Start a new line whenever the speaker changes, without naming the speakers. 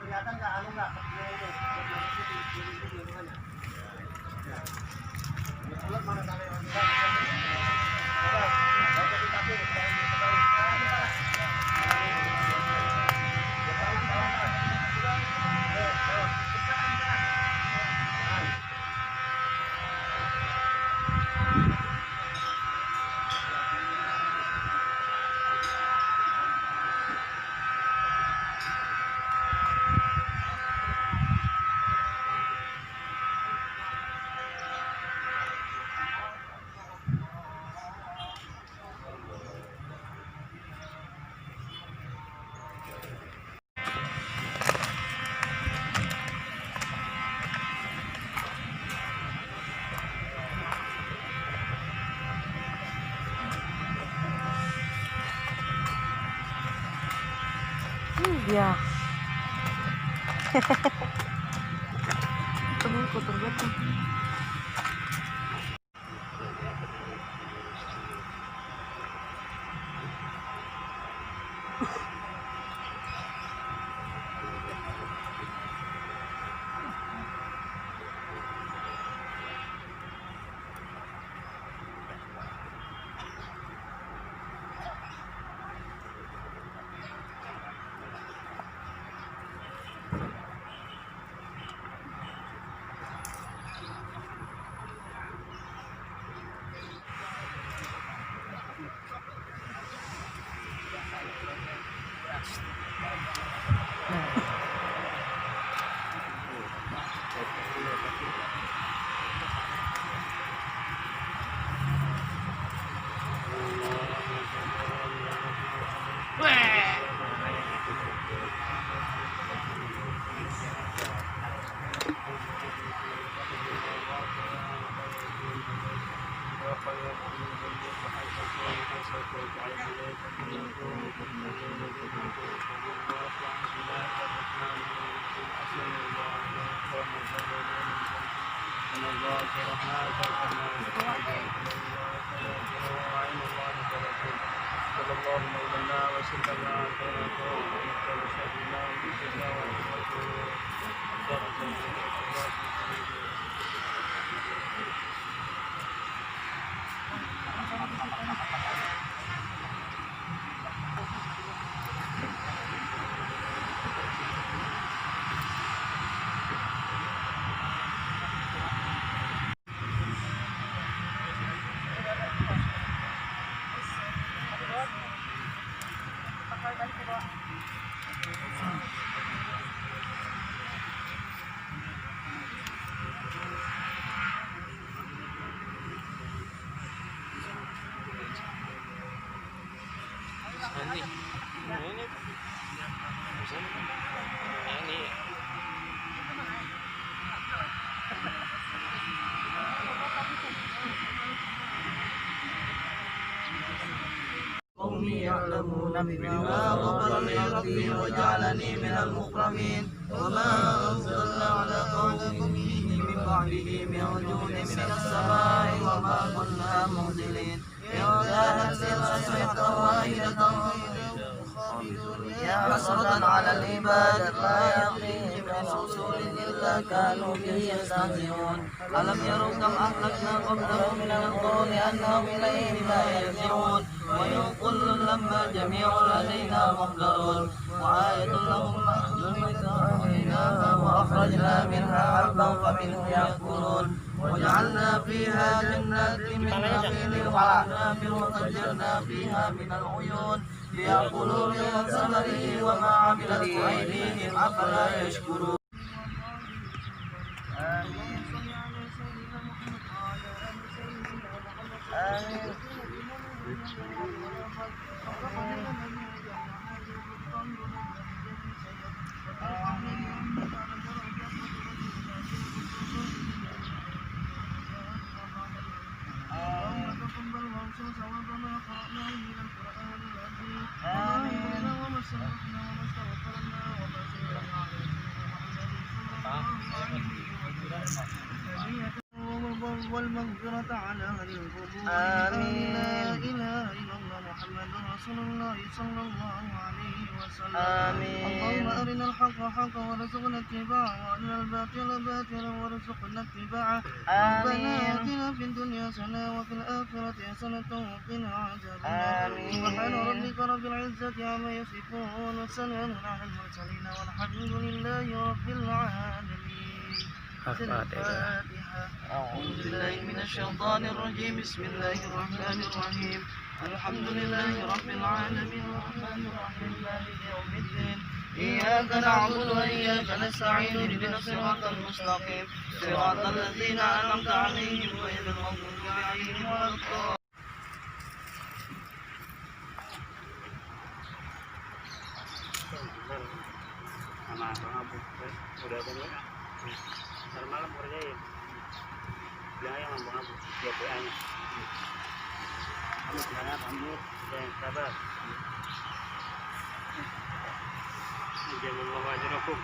Kelihatan nggak anu nggak?
Iya. Tunggu kotor banget.
يعلمون بما غفر لي ربي وجعلني من المكرمين وما أنزلنا على قومه من بعده من وجود من السماء وما كنا منزلين إن كانت إلا صيحة واحدة يا حسرة على العباد ما يأتيهم من رسول إلا كانوا به يستهزئون ألم يروا كم أهلكنا قبلهم من القرون أنهم إليهم لا يرجعون وإن كل لما جميع لدينا محضرون وآية لهم وأخرجنا منها حبا فمنه يأكلون وجعلنا فيها جنات من نخيل وأعناب وفجرنا فيها من العيون ليأكلوا من ثمره وما عملت أيديهم أفلا يشكرون. آمين. آمين. والمغفرة على أهل القبور. آمين. لا إله إلا الله محمد رسول الله صلى الله عليه وسلم. آمين. اللهم أرنا الحق حقا وارزقنا اتباعه وأرنا الباطل باطلا وارزقنا اتباعه. ربنا آتنا في الدنيا حسنة وفي الآخرة حسنة وقنا عذاب النار. سبحان ربك رب العزة عما يصفون وسلام على المرسلين والحمد لله رب العالمين. الفاتحة. أعوذ بالله من الشيطان الرجيم. بسم الله الرحمن الرحيم. الحمد لله رب العالمين الرحمن الرحيم مالك يوم الدين. إياك نعبد وإياك نستعين اهدنا الصراط المستقيم صراط الذين أنعمت عليهم غير المغضوب عليهم ولا الضالين.
Ntar malam kerjain bilangnya sama Bang Abu buat WA nya kamu bilangnya pamit dan sabar jangan lupa wajib hukum